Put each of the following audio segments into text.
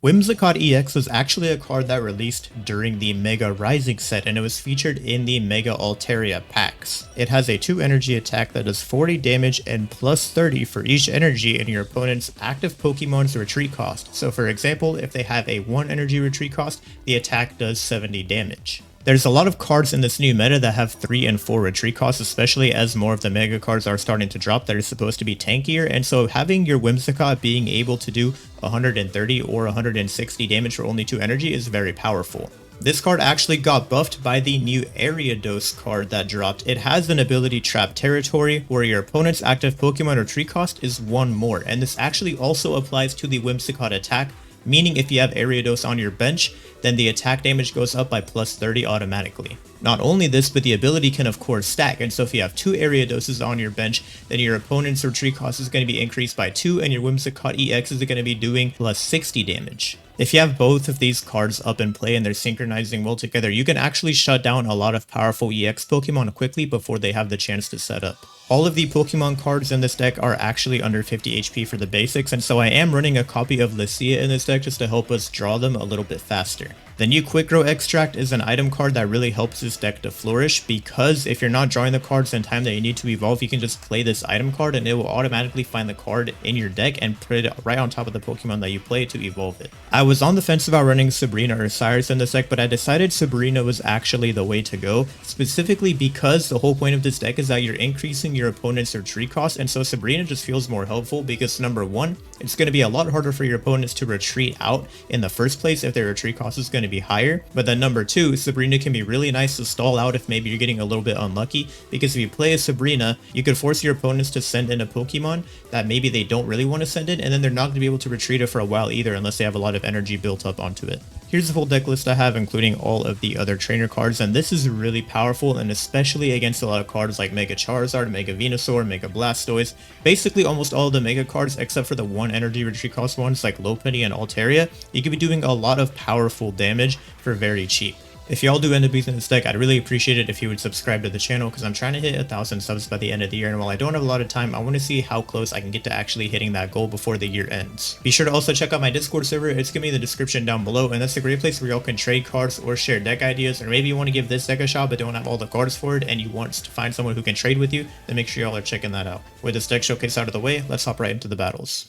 Whimsicott EX was actually a card that released during the Mega Rising set, and it was featured in the Mega Altaria packs. It has a 2 energy attack that does 40 damage and plus 30 for each energy in your opponent's active Pokemon's retreat cost. So for example, if they have a 1 energy retreat cost, the attack does 70 damage. There's a lot of cards in this new meta that have 3 and 4 retreat costs, especially as more of the mega cards are starting to drop that are supposed to be tankier, and so having your Whimsicott being able to do 130 or 160 damage for only 2 energy is very powerful. This card actually got buffed by the new Ariados card that dropped. It has an ability Trap Territory, where your opponent's active Pokemon retreat cost is 1 more, and this actually also applies to the Whimsicott attack, meaning if you have Ariados on your bench, then the attack damage goes up by plus 30 automatically. Not only this, but the ability can of course stack, and so if you have 2 Ariadoses on your bench, then your opponent's retreat cost is going to be increased by 2, and your Whimsicott EX is going to be doing plus 60 damage. If you have both of these cards up in play and they're synchronizing well together, you can actually shut down a lot of powerful EX Pokemon quickly before they have the chance to set up. All of the Pokemon cards in this deck are actually under 50 HP for the basics, and so I am running a copy of Lucia in this deck just to help us draw them a little bit faster. The new Quick Grow Extract is an item card that really helps this deck to flourish, because if you're not drawing the cards in time that you need to evolve, you can just play this item card and it will automatically find the card in your deck and put it right on top of the Pokemon that you play to evolve it. I was on the fence about running Sabrina or Cyrus in this deck, but I decided Sabrina was actually the way to go, specifically because the whole point of this deck is that you're increasing your opponent's retreat cost, and so Sabrina just feels more helpful because number one, it's going to be a lot harder for your opponents to retreat out in the first place if their retreat cost is going to be higher, but then number two, Sabrina can be really nice to stall out if maybe you're getting a little bit unlucky, because if you play a Sabrina, you could force your opponents to send in a Pokemon that maybe they don't really want to send in, and then they're not going to be able to retreat it for a while either unless they have a lot of energy built up onto it. Here's the full deck list I have, including all of the other trainer cards, and this is really powerful, and especially against a lot of cards like Mega Charizard, Mega Venusaur, Mega Blastoise, basically almost all of the Mega cards except for the 1 energy retreat cost ones like Lopunny and Altaria. You could be doing a lot of powerful damage for very cheap. If y'all do end up using this deck, I'd really appreciate it if you would subscribe to the channel, because I'm trying to hit 1,000 subs by the end of the year, and while I don't have a lot of time, I want to see how close I can get to actually hitting that goal before the year ends. Be sure to also check out my Discord server. It's going to be in the description down below, and that's a great place where y'all can trade cards or share deck ideas, or maybe you want to give this deck a shot but don't have all the cards for it and you want to find someone who can trade with you, then make sure y'all are checking that out. With this deck showcase out of the way, let's hop right into the battles.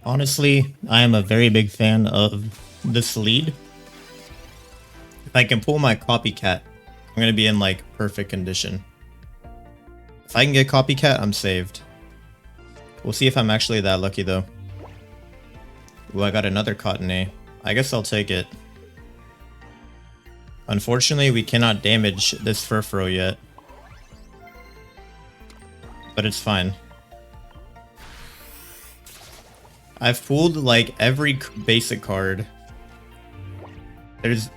Honestly, I am a very big fan of this lead. If I can pull my Copycat, I'm going to be in like perfect condition. If I can get Copycat, I'm saved. We'll see if I'm actually that lucky though. Ooh, I got another Cottonee. I guess I'll take it. Unfortunately, we cannot damage this Furfrou yet. But it's fine. I've pulled like every basic card.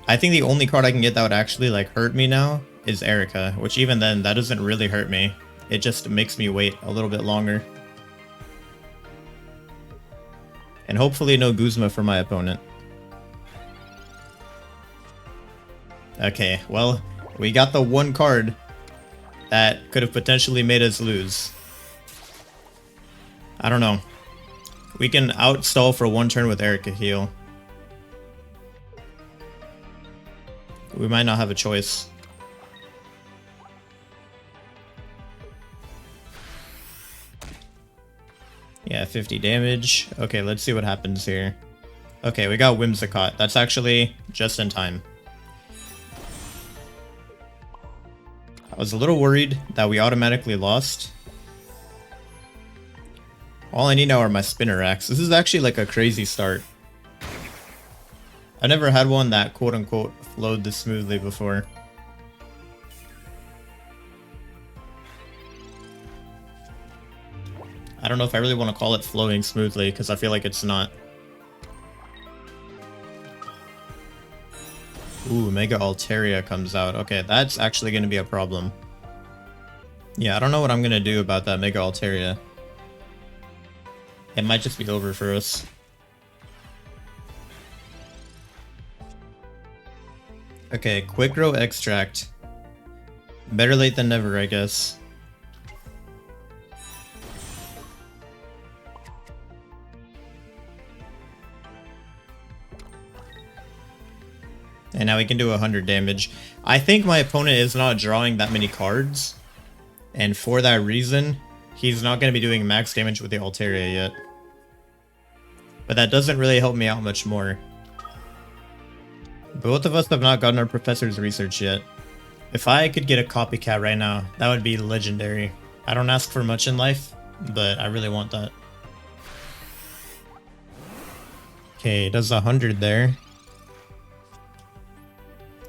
I think the only card I can get that would actually like hurt me now is Erica, which even then, that doesn't really hurt me. It just makes me wait a little bit longer. And hopefully no Guzma for my opponent. Okay, well, we got the one card that could have potentially made us lose. I don't know. We can outstall for 1 turn with Erica heal. We might not have a choice. Yeah, 50 damage. Okay, let's see what happens here. Okay, we got Whimsicott. That's actually just in time. I was a little worried that we automatically lost. All I need now are my Spinnerax. This is actually like a crazy start. I never had one that quote-unquote flowed this smoothly before. I don't know if I really want to call it flowing smoothly, because I feel like it's not. Ooh, Mega Altaria comes out. Okay, that's actually going to be a problem. Yeah, I don't know what I'm going to do about that Mega Altaria. It might just be over for us. Okay, Quick Grow Extract. Better late than never, I guess. And now we can do 100 damage. I think my opponent is not drawing that many cards. And for that reason, he's not going to be doing max damage with the Altaria yet. But that doesn't really help me out much more. Both of us have not gotten our professor's research yet. If I could get a copycat right now, that would be legendary. I don't ask for much in life, but I really want that. Okay, does 100 there.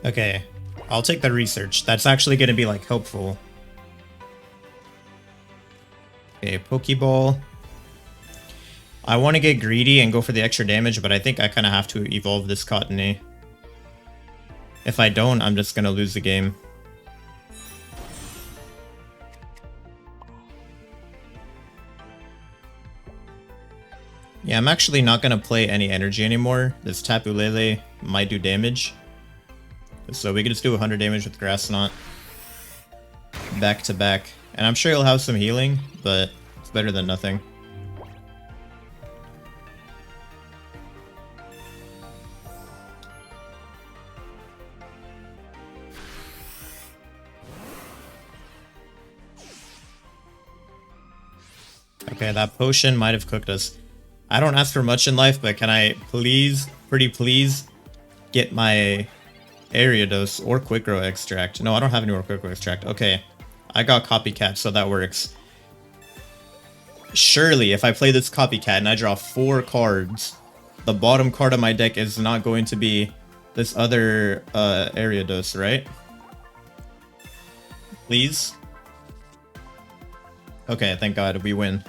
Okay, I'll take the research. That's actually going to be like helpful. Okay, Pokeball. I want to get greedy and go for the extra damage, but I think I kind of have to evolve this Cottony. If I don't, I'm just going to lose the game. Yeah, I'm actually not going to play any energy anymore. This Tapu Lele might do damage. So we can just do 100 damage with Grass Knot. Back to back. And I'm sure he'll have some healing, but it's better than nothing. Okay, that potion might have cooked us. I don't ask for much in life, but can I please, pretty please, get my Ariados or Quick Grow Extract? No, I don't have any more Quick Grow Extract. Okay, I got Copycat, so that works. Surely, if I play this Copycat and I draw 4 cards, the bottom card of my deck is not going to be this other Ariados, right? Please? Okay, thank God, we win.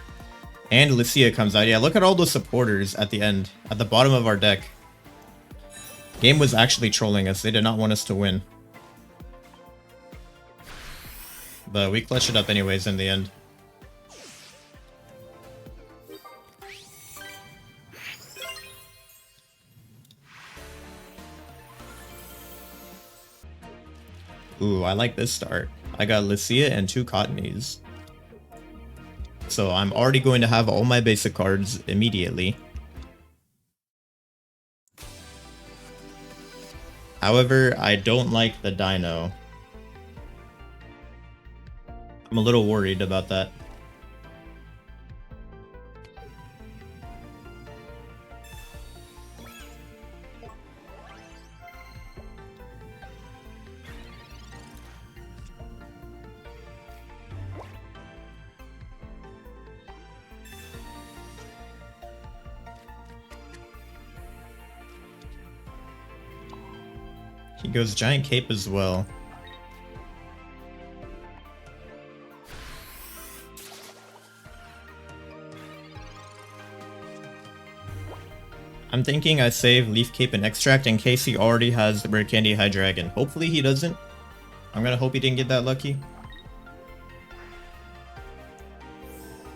And Lucia comes out. Yeah, look at all those supporters at the end, at the bottom of our deck. Game was actually trolling us. They did not want us to win. But we clutched it up anyways in the end. Ooh, I like this start. I got Lucia and 2 Cottonies. So I'm already going to have all my basic cards immediately. However, I don't like the Dino. I'm a little worried about that. He goes Giant Cape as well. I'm thinking I save Leaf Cape and Extract in case he already has the Rare Candy Hydreigon. Hopefully he doesn't. I'm gonna hope he didn't get that lucky.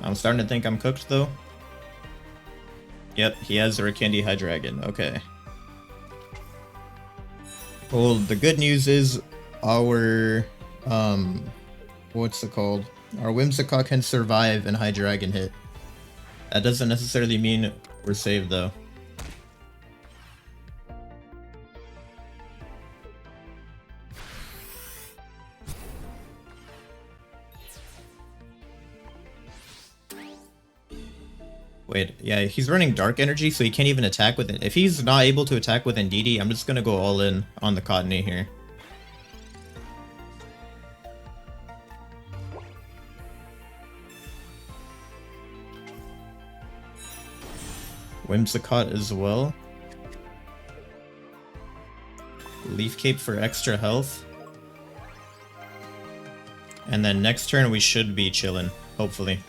I'm starting to think I'm cooked though. Yep, he has the Rare Candy Hydreigon. Okay. Well, the good news is our, what's it called? Our Whimsicott can survive an Hydreigon hit. That doesn't necessarily mean we're saved though. Wait, yeah, he's running Dark Energy, so he can't even attack with it. If he's not able to attack with Indeedee, I'm just gonna go all in on the Cottony here. Whimsicott as well. Leaf Cape for extra health. And then next turn we should be chillin', hopefully.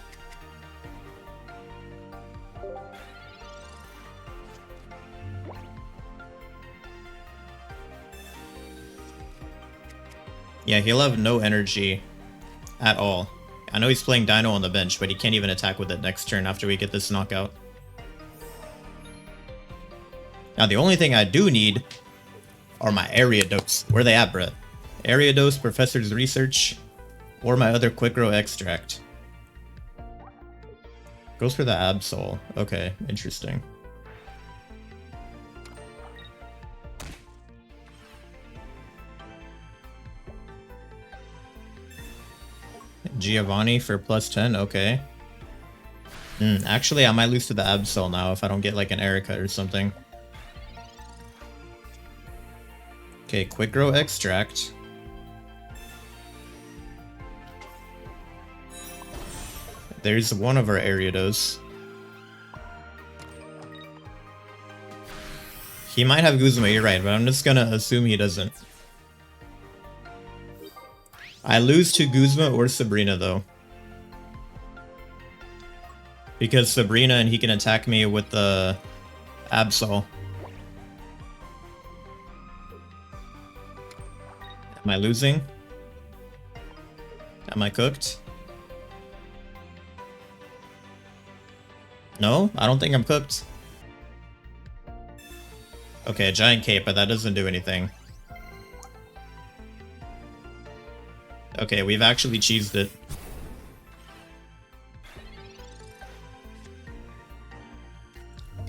Yeah, he'll have no energy at all. I know he's playing Dino on the bench, but he can't even attack with it next turn after we get this knockout. Now, the only thing I do need are my Ariados. Where are they at, bruh? Ariados, Professor's Research, or my other Quick Grow Extract. Goes for the Absol. Okay, interesting. Giovanni for plus 10, okay. Actually, I might lose to the Absol now if I don't get like an Erica or something. Okay, Quick Grow Extract. There's one of our Ariados. He might have Guzma, you're right, but I'm just gonna assume he doesn't. I lose to Guzma or Sabrina though. Because Sabrina and he can attack me with the Absol. Am I losing? Am I cooked? No, I don't think I'm cooked. Okay, a giant cape, but that doesn't do anything. Okay, we've actually cheesed it.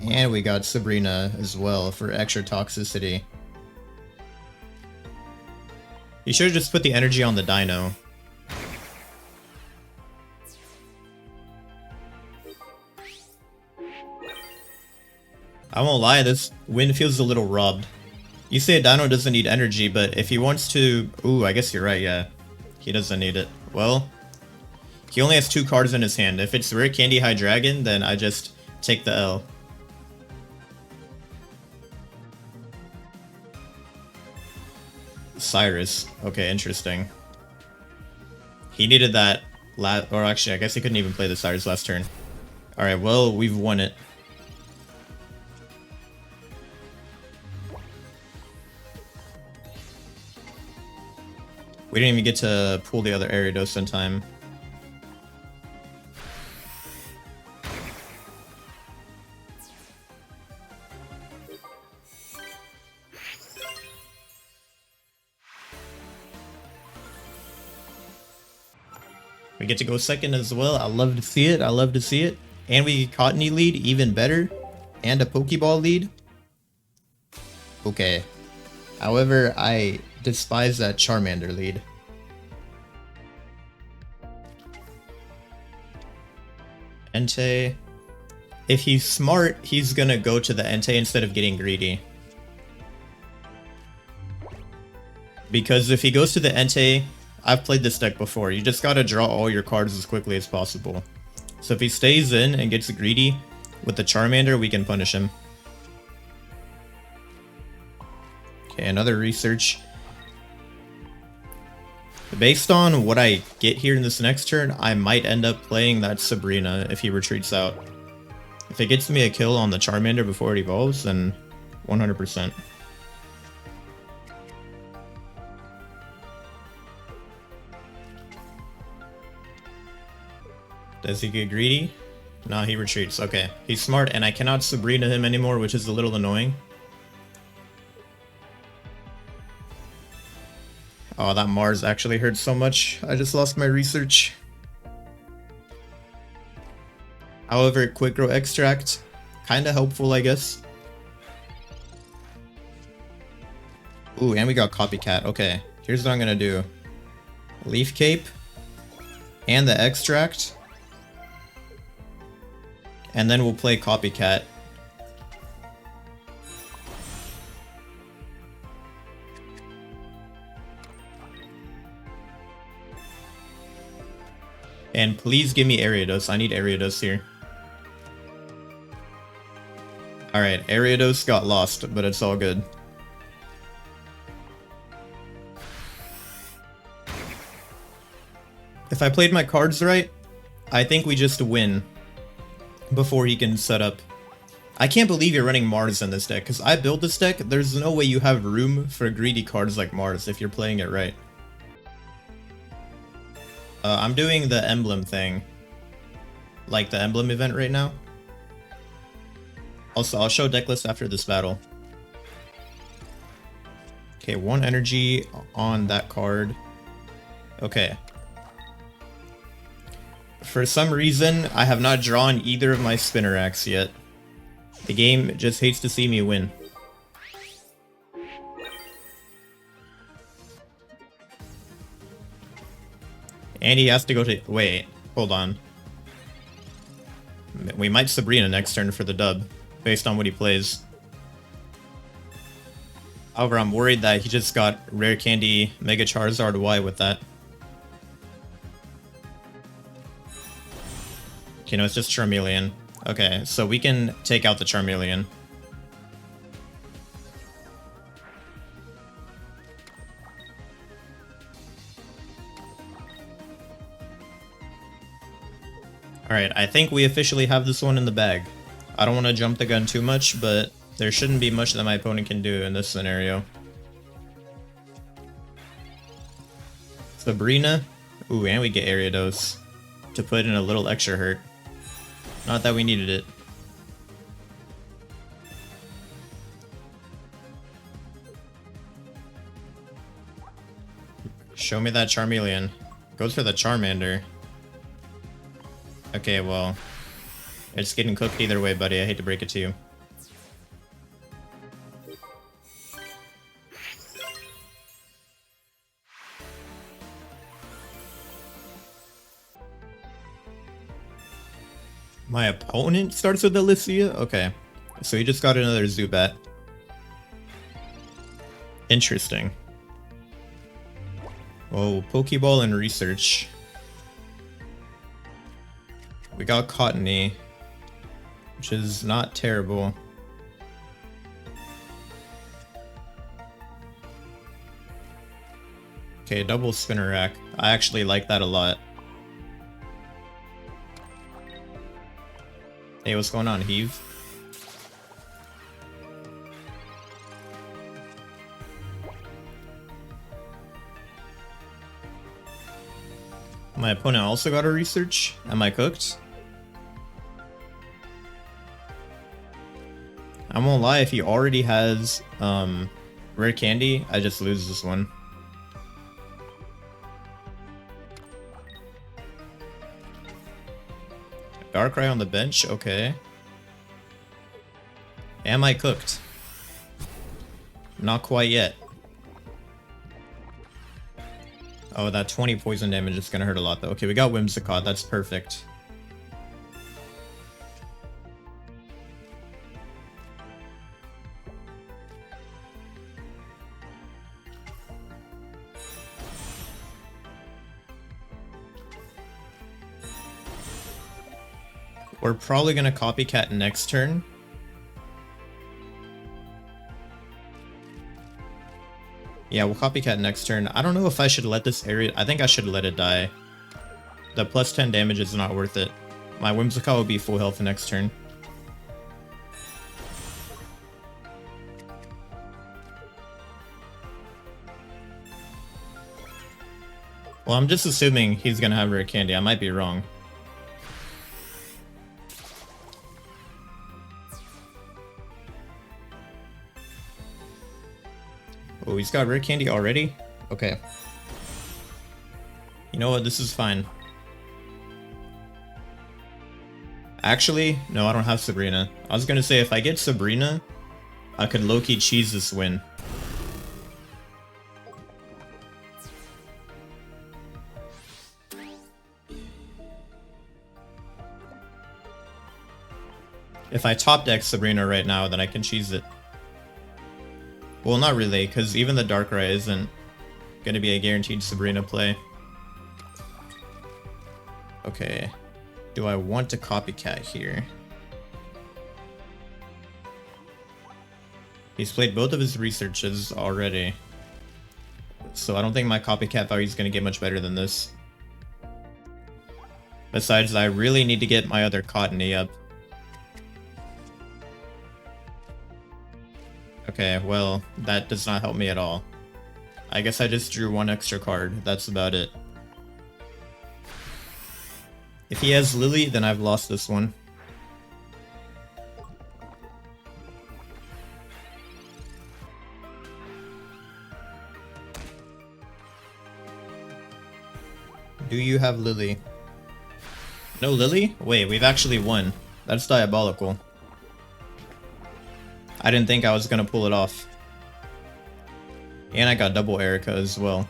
And we got Sabrina as well for extra toxicity. You should have just put the energy on the dino. I won't lie, this win feels a little robbed. You say a dino doesn't need energy, but if he wants to... Ooh, I guess you're right, yeah. He doesn't need it. Well, he only has 2 cards in his hand. If it's Rare Candy Hydreigon, then I just take the L. Cyrus. Okay, interesting. He needed that or actually, I guess he couldn't even play the Cyrus last turn. Alright, well, we've won it. We didn't even get to pull the other Ariados in time. We get to go second as well. I love to see it. I love to see it. And we get Cottony lead, even better. And a Pokeball lead. Okay. However, I despise that Charmander lead. Entei. If he's smart, he's gonna go to the Entei instead of getting greedy. Because if he goes to the Entei, I've played this deck before, you just gotta draw all your cards as quickly as possible. So if he stays in and gets greedy with the Charmander, we can punish him. Okay, another research. Based on what I get here in this next turn, I might end up playing that Sabrina if he retreats out. If it gets me a kill on the Charmander before it evolves, then 100%. Does he get greedy? No, he retreats. Okay, he's smart, and I cannot Sabrina him anymore, which is a little annoying. Oh, that Mars actually hurts so much. I just lost my research. However, Quick Grow Extract, kinda helpful, I guess. Ooh, and we got Copycat. Okay, here's what I'm gonna do. Leaf Cape, and the Extract. And then we'll play Copycat. And please give me Ariados. I need Ariados here. Alright, Ariados got lost, but it's all good. If I played my cards right, I think we just win before he can set up. I can't believe you're running Mars in this deck, because I built this deck. There's no way you have room for greedy cards like Mars if you're playing it right. I'm doing the emblem thing. Like the emblem event right now. Also, I'll show deck list after this battle. Okay, 1 energy on that card. Okay. For some reason, I have not drawn either of my Spinneracks yet. The game just hates to see me win. And he has to go to... Wait, hold on. We might Sabrina next turn for the dub, based on what he plays. However, I'm worried that he just got Rare Candy Mega Charizard Y with that. Okay, no, it's just Charmeleon. Okay, so we can take out the Charmeleon. Alright, I think we officially have this one in the bag. I don't want to jump the gun too much, but there shouldn't be much that my opponent can do in this scenario. Sabrina. Ooh, and we get Ariados to put in a little extra hurt. Not that we needed it. Show me that Charmeleon. Goes for the Charmander. Okay, well, it's getting cooked either way, buddy. I hate to break it to you. My opponent starts with Alicia? Okay, so he just got another Zubat. Interesting. Oh, Pokeball and Research. We got Cottony, which is not terrible. Okay, double spinner rack. I actually like that a lot. Hey, what's going on, Heave? My opponent also got a Research. Am I cooked? I won't lie, if he already has Rare Candy, I just lose this one. Darkrai on the bench? Okay. Am I cooked? Not quite yet. Oh, that 20 poison damage is gonna hurt a lot though. Okay, we got Whimsicott, that's perfect. We're probably gonna copycat next turn. Yeah, we'll copycat next turn. I don't know if I should let this area... I think I should let it die. The plus 10 damage is not worth it. My Whimsicott will be full health next turn. Well, I'm just assuming he's gonna have Rare Candy. I might be wrong. Oh, he's got Rare Candy already? Okay. You know what? This is fine. Actually, no, I don't have Sabrina. I was gonna say, if I get Sabrina, I could low-key cheese this win. If I top deck Sabrina right now, then I can cheese it. Well, not really, because even the Darkrai isn't going to be a guaranteed Sabrina play. Okay. Do I want to copycat here? He's played both of his researches already. So I don't think my copycat value is going to get much better than this. Besides, I really need to get my other Cottony up. Okay, well, that does not help me at all. I guess I just drew one extra card. That's about it. If he has Lily, then I've lost this one. Do you have Lily? No Lily? Wait, we've actually won. That's diabolical. I didn't think I was gonna pull it off. And I got double Erica as well.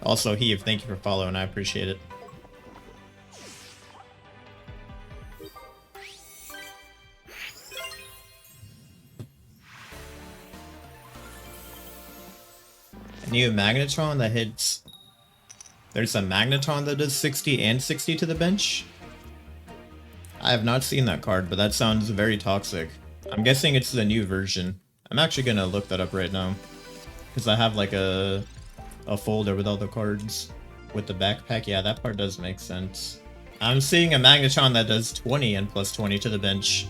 Also, Heave, thank you for following. I appreciate it. I need a Magnetron that hits... There's a Magneton that does 60 and 60 to the bench? I have not seen that card, but that sounds very toxic. I'm guessing it's the new version. I'm actually gonna look that up right now. Because I have like a folder with all the cards. With the backpack, yeah, that part does make sense. I'm seeing a Magneton that does 20 and plus 20 to the bench.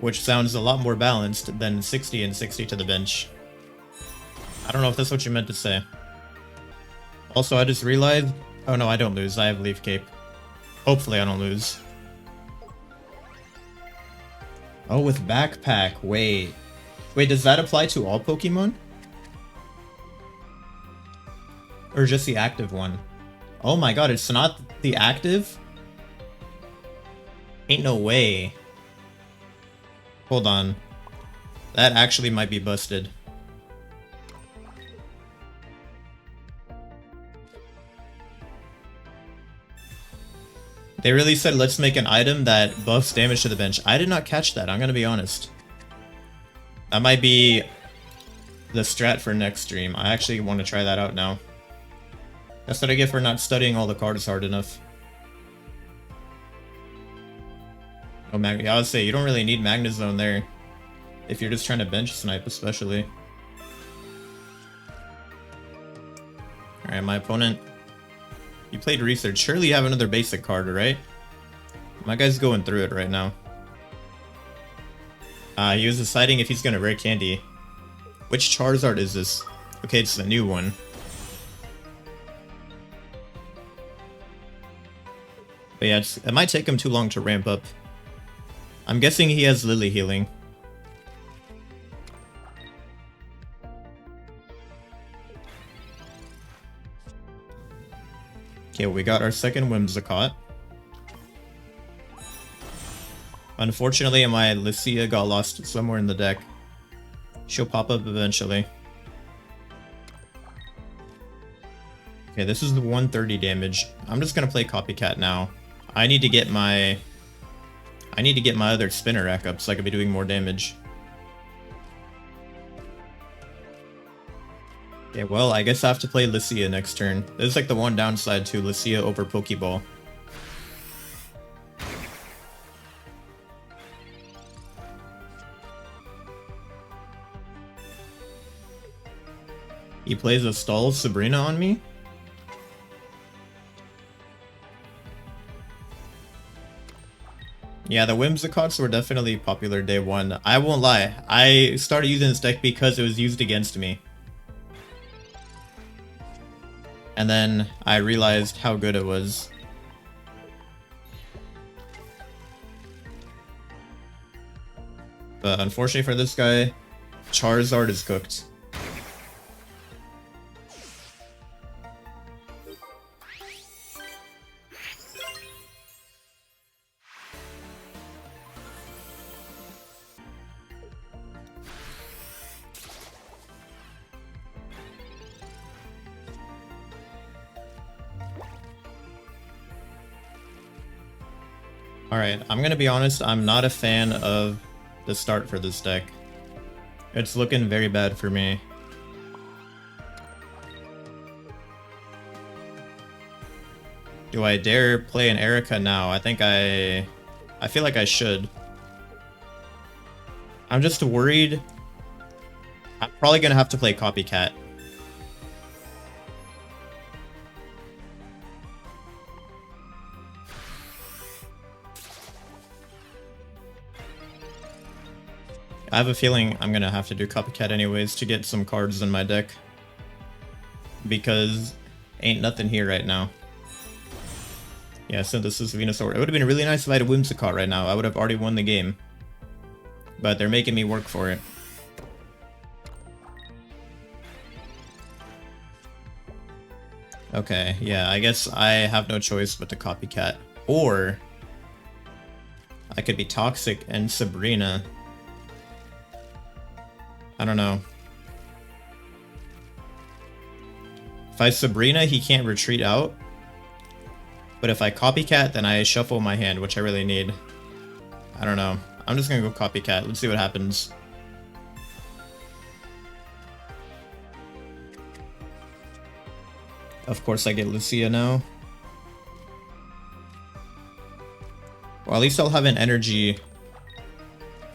Which sounds a lot more balanced than 60 and 60 to the bench. I don't know if that's what you meant to say. Also, I just realized... Oh no, I don't lose. I have Leaf Cape. Hopefully I don't lose. Oh, with Backpack. Wait. Wait, does that apply to all Pokemon? Or just the active one? Oh my god, it's not the active? Ain't no way. Hold on. That actually might be busted. They really said, let's make an item that buffs damage to the bench. I did not catch that, I'm gonna be honest. That might be the strat for next stream. I actually want to try that out now. That's what I get for not studying all the cards hard enough. Oh, yeah, I would say, you don't really need Magnezone there. If you're just trying to bench snipe, especially. Alright, my opponent... You played Research. Surely you have another basic card, right? My guy's going through it right now. He was deciding if he's gonna rare candy. Which Charizard is this? Okay, it's the new one. But yeah, it might take him too long to ramp up. I'm guessing he has Lily Healing. Okay, we got our second Whimsicott. Unfortunately, my Lucia got lost somewhere in the deck. She'll pop up eventually. Okay, this is the 130 damage. I'm just gonna play Copycat now. I need to get my other spinner rack up so I can be doing more damage. Okay, well, I guess I have to play Lucia next turn. This is like the one downside to Lucia over Pokeball. He plays a stall Sabrina on me? Yeah, the Whimsicotts were definitely popular day one. I won't lie, I started using this deck because it was used against me. And then I realized how good it was. But unfortunately for this guy, Charizard is cooked. Alright, I'm gonna be honest, I'm not a fan of the start for this deck. It's looking very bad for me. Do I dare play an Erica now? I think I feel like I should. I'm just worried. I'm probably gonna have to play Copycat. I have a feeling I'm gonna have to do Copycat anyways to get some cards in my deck. Because ain't nothing here right now. Yeah, Synthesis Venusaur. It would have been really nice if I had a Whimsicott right now. I would have already won the game. But they're making me work for it. Okay, yeah, I guess I have no choice but to Copycat. Or I could be Toxic and Sabrina. I don't know. If I Sabrina, he can't retreat out. But if I Copycat, then I shuffle my hand, which I really need. I don't know. I'm just gonna go Copycat. Let's see what happens. Of course I get Lucia now. Well, at least I'll have an energy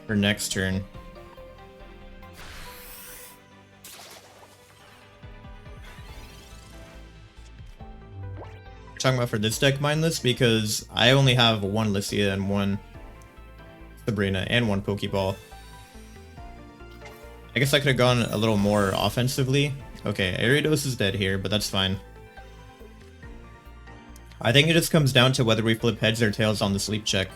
for next turn. Talking about for this deck mindless because I only have one Lucia and one Sabrina and one Pokeball. I guess I could have gone a little more offensively. Okay, Ariados is dead here, but that's fine. I think it just comes down to whether we flip heads or tails on the sleep check.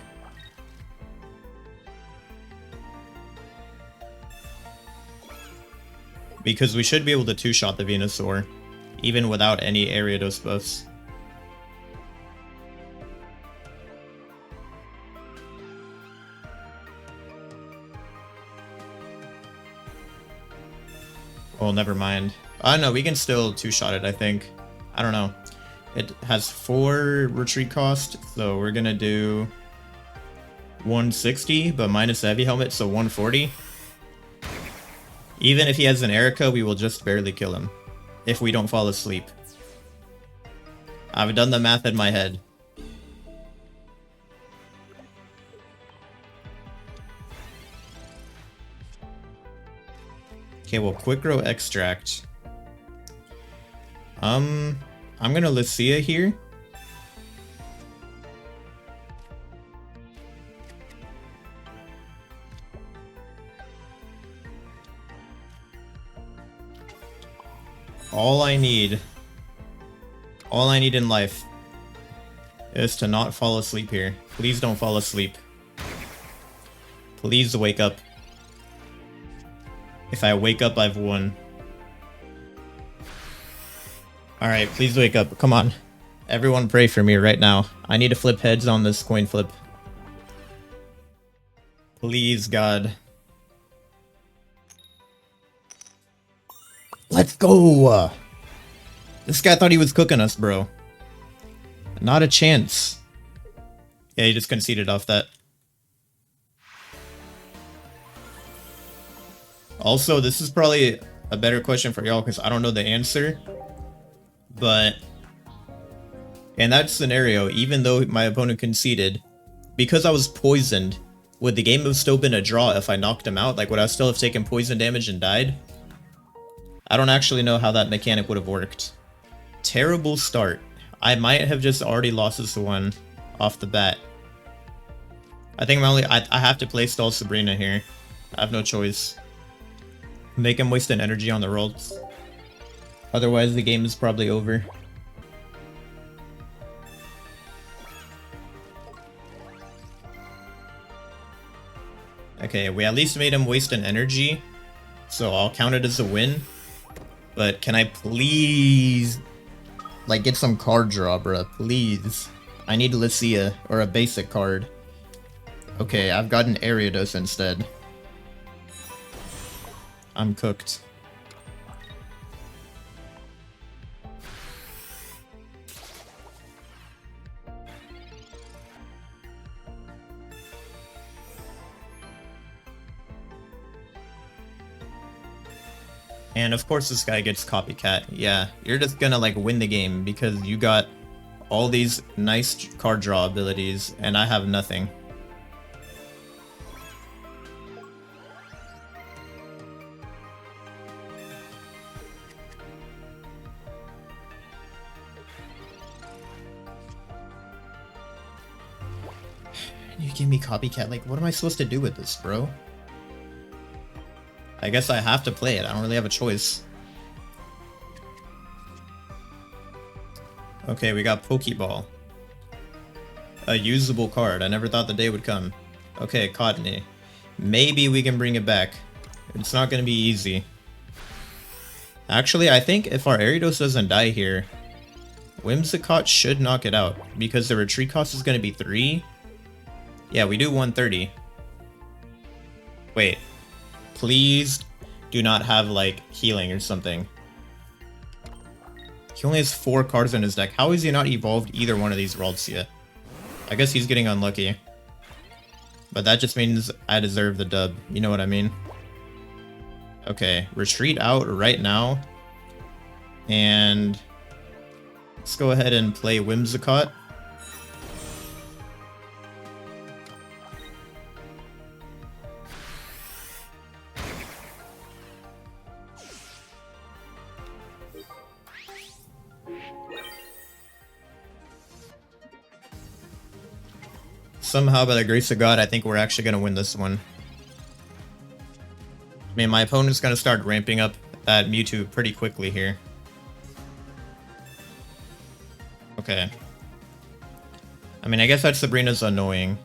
Because we should be able to two-shot the Venusaur, even without any Ariados buffs. Well, never mind. No, we can still two-shot it, I think. I don't know. It has 4 retreat cost, so we're gonna do 160, but minus the heavy helmet, so 140. Even if he has an Erica, we will just barely kill him. If we don't fall asleep. I've done the math in my head. Okay, well, Quick Grow Extract. I'm gonna Lucia here. All I need in life is to not fall asleep here. Please don't fall asleep. Please wake up. If I wake up, I've won. Alright, please wake up. Come on. Everyone pray for me right now. I need to flip heads on this coin flip. Please, God. Let's go! This guy thought he was cooking us, bro. Not a chance. Yeah, he just conceded off that. Also, this is probably a better question for y'all because I don't know the answer. But in that scenario, even though my opponent conceded, because I was poisoned, would the game have still been a draw if I knocked him out? Like, would I still have taken poison damage and died? I don't actually know how that mechanic would have worked. Terrible start. I might have just already lost this one off the bat. I think I have to play stall Sabrina here. I have no choice. Make him waste an energy on the rolls. Otherwise, the game is probably over. Okay, we at least made him waste an energy, so I'll count it as a win. But can I please, like, get some card draw, bruh? Please. I need Lucia, or a basic card. Okay, I've got an Ariados instead. I'm cooked. And of course this guy gets Copycat. Yeah, you're just gonna like win the game because you got all these nice card draw abilities and I have nothing. You give me Copycat, like what am I supposed to do with this, bro? I guess I have to play it. I don't really have a choice. Okay, we got Pokeball. A usable card. I never thought the day would come. Okay, Cottony. Maybe we can bring it back. It's not going to be easy. Actually, I think if our Ariados doesn't die here, Whimsicott should knock it out. Because the retreat cost is going to be 3. Yeah, we do 130. Wait. Please do not have, like, healing or something. He only has 4 cards in his deck. How has he not evolved either one of these Ralts yet? I guess he's getting unlucky. But that just means I deserve the dub. You know what I mean? Okay, retreat out right now. And let's go ahead and play Whimsicott. Somehow, by the grace of God, I think we're actually going to win this one. I mean, my opponent's going to start ramping up that Mewtwo pretty quickly here. Okay. I mean, I guess that Sabrina's annoying.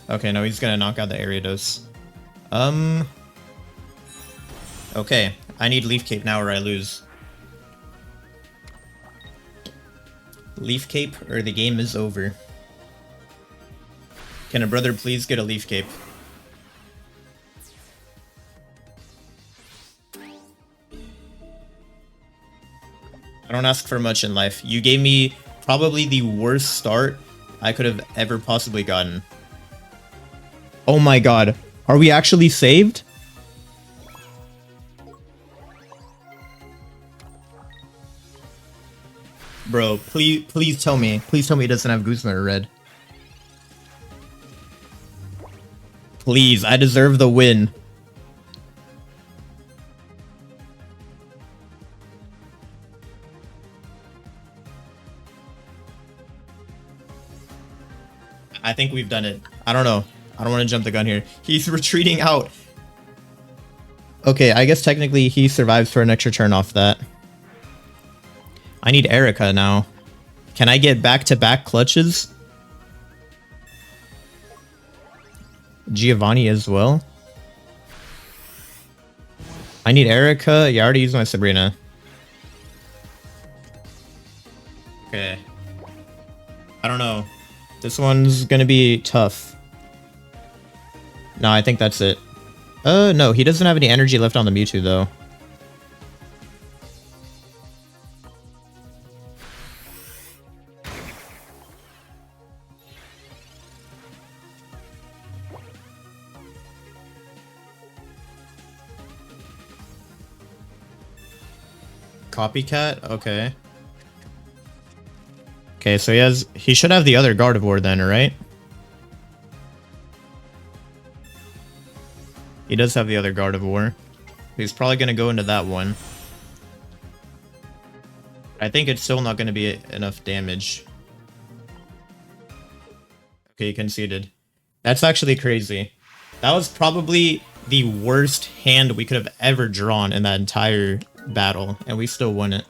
Okay, no, he's going to knock out the Ariados. Okay, I need Leaf Cape now or I lose. Leaf Cape or the game is over. Can a brother please get a Leaf Cape? I don't ask for much in life. You gave me probably the worst start I could have ever possibly gotten. Oh my god. Are we actually saved? Bro, please tell me. Please tell me it doesn't have Guzma or Red. Please, I deserve the win. I think we've done it. I don't know. I don't want to jump the gun here. He's retreating out. Okay, I guess technically he survives for an extra turn off that. I need Erica now. Can I get back-to-back clutches? Giovanni as well. I need Erica. Yeah, I already used my Sabrina. Okay. I don't know. This one's gonna be tough. No, I think that's it. No, he doesn't have any energy left on the Mewtwo, though. Copycat? Okay. Okay, so he should have the other Gardevoir then, right? He does have the other Gardevoir. He's probably going to go into that one. I think it's still not going to be enough damage. Okay, he conceded. That's actually crazy. That was probably the worst hand we could have ever drawn in that entire battle, and we still won it.